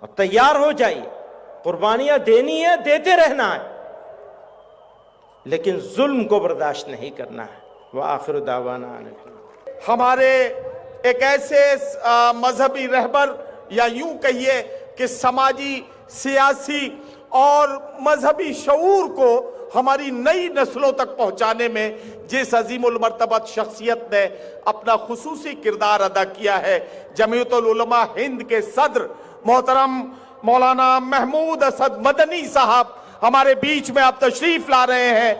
اور تیار ہو جائیے، قربانیاں دینی ہے، دیتے رہنا ہے، لیکن ظلم کو برداشت نہیں کرنا ہے۔ وآخر دعوانا ہمارے ایک ایسے مذہبی رہبر یا یوں کہیے کہ سماجی، سیاسی اور مذہبی شعور کو ہماری نئی نسلوں تک پہنچانے میں جس عظیم المرتبت شخصیت نے اپنا خصوصی کردار ادا کیا ہے، جمعیت العلماء ہند کے صدر محترم مولانا محمود اسد مدنی صاحب ہمارے بیچ میں اب تشریف لا رہے ہیں،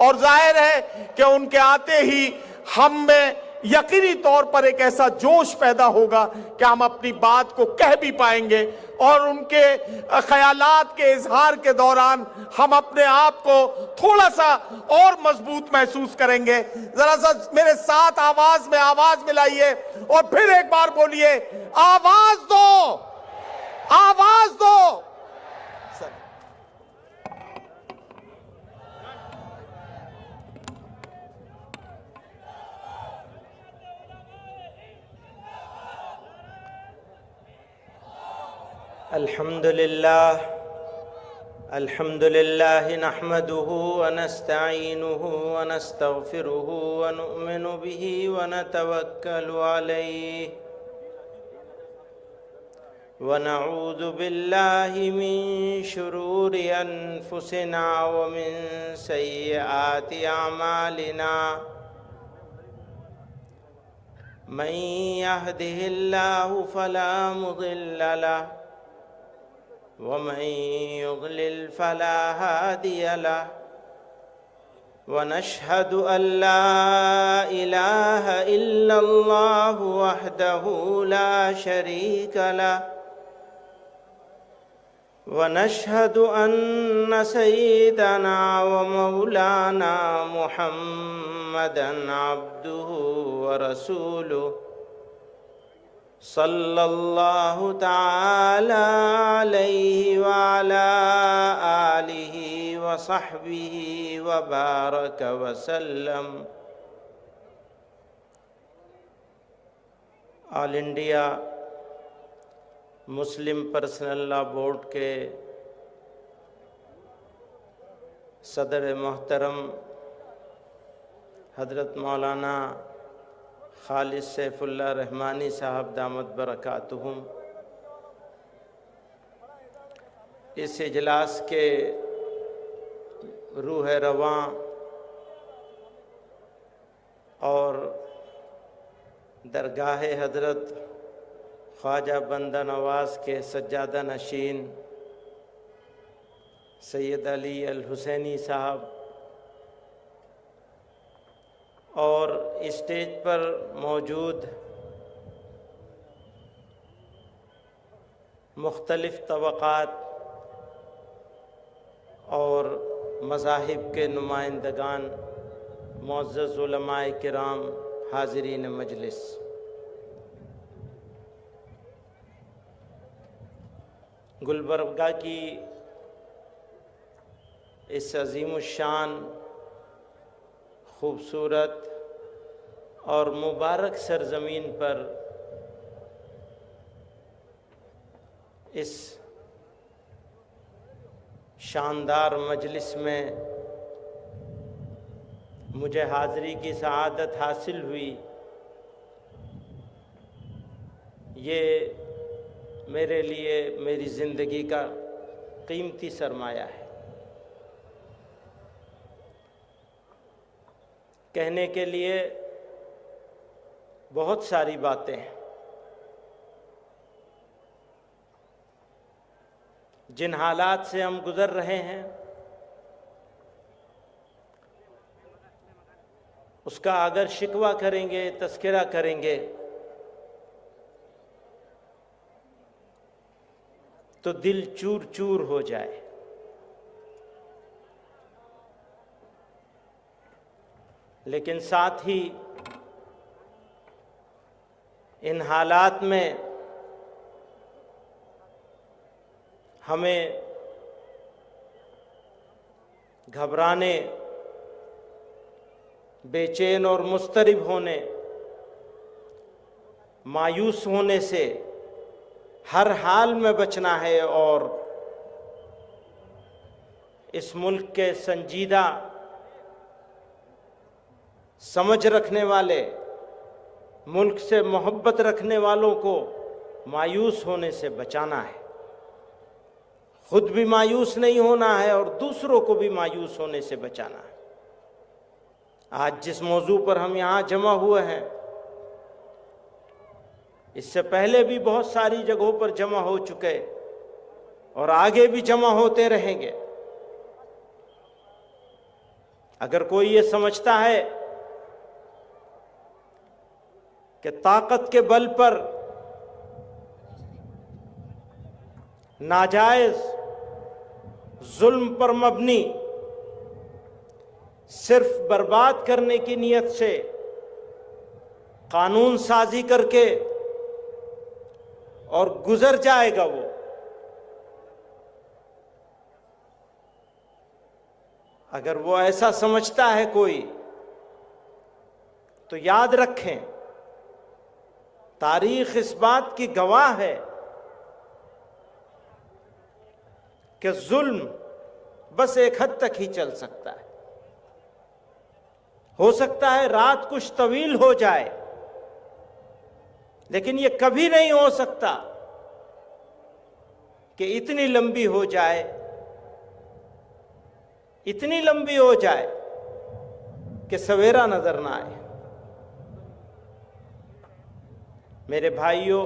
اور ظاہر ہے کہ ان کے آتے ہی ہم میں یقینی طور پر ایک ایسا جوش پیدا ہوگا کہ ہم اپنی بات کو کہہ بھی پائیں گے، اور ان کے خیالات کے اظہار کے دوران ہم اپنے آپ کو تھوڑا سا اور مضبوط محسوس کریں گے۔ ذرا سا میرے ساتھ آواز میں آواز ملائیے اور پھر ایک بار بولیے، آواز دو، آواز دو۔ الحمد للہ نحمده ونستعینه ونستغفره ونؤمن به ونتوکل علیہ ونعوذ باللہ من شرور انفسنا ومن سیئات اعمالنا من يهده الله فلا مضل له ومن يضلل فلا هادي له ونشهد أن لا إله إلا الله وحده لا شريك له ونشهد أن سيدنا ومولانا محمدا عبده ورسوله صلی اللہ تعالی علیہ وعلا آلہ وصحبہ وبارک وسلم۔ آل انڈیا مسلم پرسنل لا بورڈ کے صدر محترم حضرت مولانا خالد سیف اللہ رحمانی صاحب دامت برکاتہم، اس اجلاس کے روح رواں اور درگاہ حضرت خواجہ بندہ نواز کے سجادہ نشین سید علی الحسینی صاحب، اور اسٹیج پر موجود مختلف طبقات اور مذاہب کے نمائندگان، معزز علماء کرام، حاضرین مجلس، گلبرگہ کی اس عظیم الشان، خوبصورت اور مبارک سرزمین پر اس شاندار مجلس میں مجھے حاضری کی سعادت حاصل ہوئی، یہ میرے لیے میری زندگی کا قیمتی سرمایہ ہے۔ کہنے کے لیے بہت ساری باتیں ہیں، جن حالات سے ہم گزر رہے ہیں اس کا اگر شکوہ کریں گے، تذکرہ کریں گے تو دل چور چور ہو جائے۔ لیکن ساتھ ہی ان حالات میں ہمیں گھبرانے، بے چین اور مضطرب ہونے، مایوس ہونے سے ہر حال میں بچنا ہے، اور اس ملک کے سنجیدہ سمجھ رکھنے والے، ملک سے محبت رکھنے والوں کو مایوس ہونے سے بچانا ہے، خود بھی مایوس نہیں ہونا ہے اور دوسروں کو بھی مایوس ہونے سے بچانا ہے۔ آج جس موضوع پر ہم یہاں جمع ہوئے ہیں، اس سے پہلے بھی بہت ساری جگہوں پر جمع ہو چکے اور آگے بھی جمع ہوتے رہیں گے۔ اگر کوئی یہ سمجھتا ہے کہ طاقت کے بل پر ناجائز ظلم پر مبنی صرف برباد کرنے کی نیت سے قانون سازی کر کے اور گزر جائے گا، وہ اگر وہ ایسا سمجھتا ہے کوئی، تو یاد رکھیں تاریخ اس بات کی گواہ ہے کہ ظلم بس ایک حد تک ہی چل سکتا ہے۔ ہو سکتا ہے رات کچھ طویل ہو جائے، لیکن یہ کبھی نہیں ہو سکتا کہ اتنی لمبی ہو جائے، اتنی لمبی ہو جائے کہ سویرا نظر نہ آئے۔ میرے بھائیوں،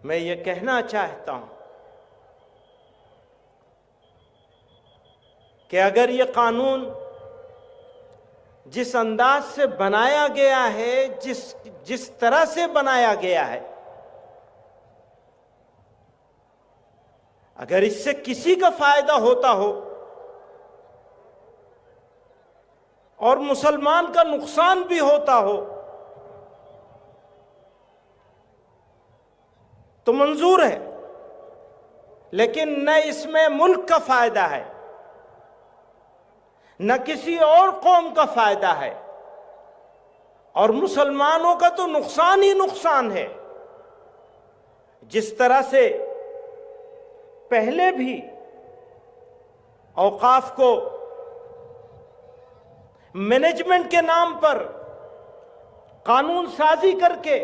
میں یہ کہنا چاہتا ہوں کہ اگر یہ قانون جس انداز سے بنایا گیا ہے، جس طرح سے بنایا گیا ہے، اگر اس سے کسی کا فائدہ ہوتا ہو اور مسلمان کا نقصان بھی ہوتا ہو تو منظور ہے، لیکن نہ اس میں ملک کا فائدہ ہے، نہ کسی اور قوم کا فائدہ ہے، اور مسلمانوں کا تو نقصان ہی نقصان ہے۔ جس طرح سے پہلے بھی اوقاف کو مینجمنٹ کے نام پر قانون سازی کر کے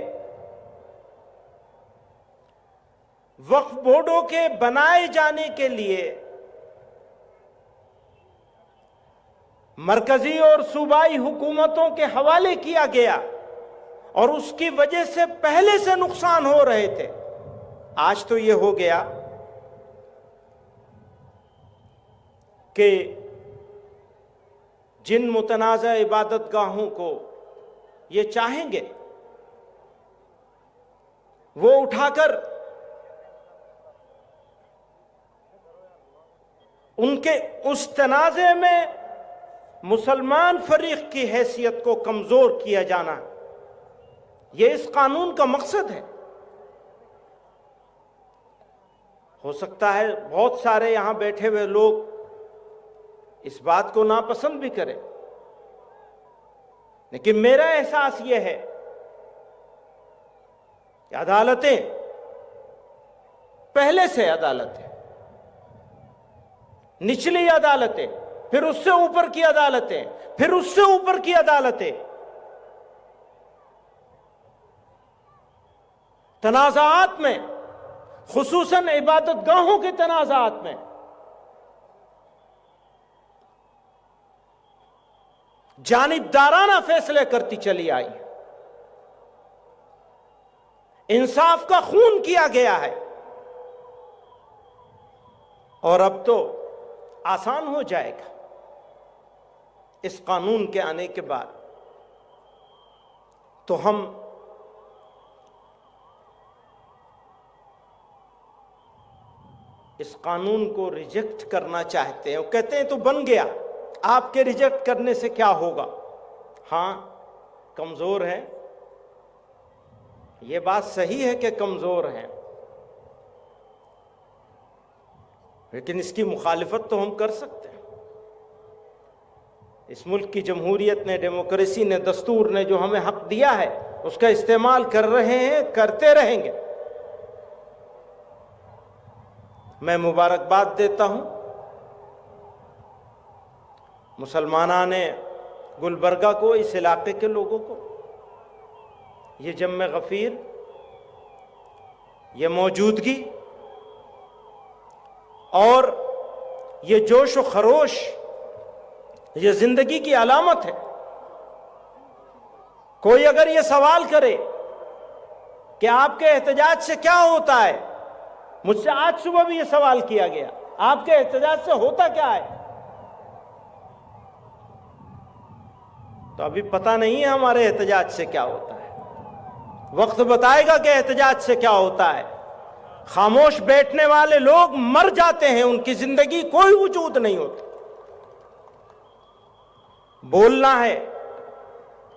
وقف بورڈوں کے بنائے جانے کے لیے مرکزی اور صوبائی حکومتوں کے حوالے کیا گیا، اور اس کی وجہ سے پہلے سے نقصان ہو رہے تھے، آج تو یہ ہو گیا کہ جن متنازع عبادت گاہوں کو یہ چاہیں گے وہ اٹھا کر ان کے اس تنازع میں مسلمان فریق کی حیثیت کو کمزور کیا جانا، یہ اس قانون کا مقصد ہے۔ ہو سکتا ہے بہت سارے یہاں بیٹھے ہوئے لوگ اس بات کو ناپسند بھی کریں، لیکن میرا احساس یہ ہے کہ عدالتیں پہلے سے عدالتیں، نچلی عدالتیں، پھر اس سے اوپر کی عدالتیں، پھر اس سے اوپر کی عدالتیں، تنازعات میں، خصوصاً عبادت گاہوں کے تنازعات میں جانبدارانہ فیصلے کرتی چلی آئی، انصاف کا خون کیا گیا ہے، اور اب تو آسان ہو جائے گا اس قانون کے آنے کے بعد۔ تو ہم اس قانون کو ریجیکٹ کرنا چاہتے ہیں، وہ کہتے ہیں تو بن گیا، آپ کے ریجیکٹ کرنے سے کیا ہوگا؟ ہاں، کمزور ہے، یہ بات صحیح ہے کہ کمزور ہیں، لیکن اس کی مخالفت تو ہم کر سکتے ہیں۔ اس ملک کی جمہوریت نے، ڈیموکریسی نے، دستور نے جو ہمیں حق دیا ہے اس کا استعمال کر رہے ہیں، کرتے رہیں گے۔ میں مبارکباد دیتا ہوں مسلمانان گلبرگہ کو، اس علاقے کے لوگوں کو، یہ جم غفیر، یہ موجودگی اور یہ جوش و خروش، یہ زندگی کی علامت ہے۔ کوئی اگر یہ سوال کرے کہ آپ کے احتجاج سے کیا ہوتا ہے، مجھ سے آج صبح بھی یہ سوال کیا گیا، آپ کے احتجاج سے ہوتا کیا ہے؟ تو ابھی پتہ نہیں ہے ہمارے احتجاج سے کیا ہوتا ہے، وقت بتائے گا کہ احتجاج سے کیا ہوتا ہے۔ خاموش بیٹھنے والے لوگ مر جاتے ہیں، ان کی زندگی کوئی وجود نہیں ہوتا۔ بولنا ہے،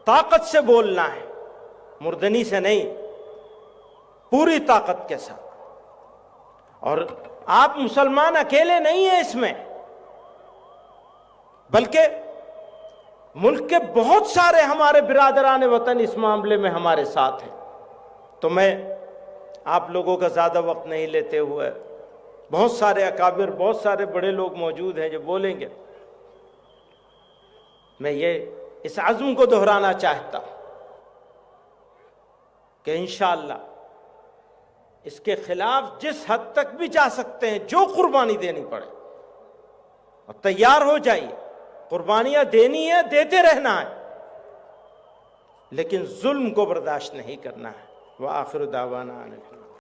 طاقت سے بولنا ہے، مردنی سے نہیں، پوری طاقت کے ساتھ۔ اور آپ مسلمان اکیلے نہیں ہیں اس میں، بلکہ ملک کے بہت سارے ہمارے برادران وطن اس معاملے میں ہمارے ساتھ ہیں۔ تو میں آپ لوگوں کا زیادہ وقت نہیں لیتے ہوئے، بہت سارے اکابر، بہت سارے بڑے لوگ موجود ہیں جو بولیں گے، میں یہ اس عزم کو دہرانا چاہتا ہوں کہ انشاءاللہ اس کے خلاف جس حد تک بھی جا سکتے ہیں، جو قربانی دینی پڑے، اور تیار ہو جائیے، قربانیاں دینی ہے، دیتے رہنا ہے، لیکن ظلم کو برداشت نہیں کرنا ہے۔ وآخر دعوانا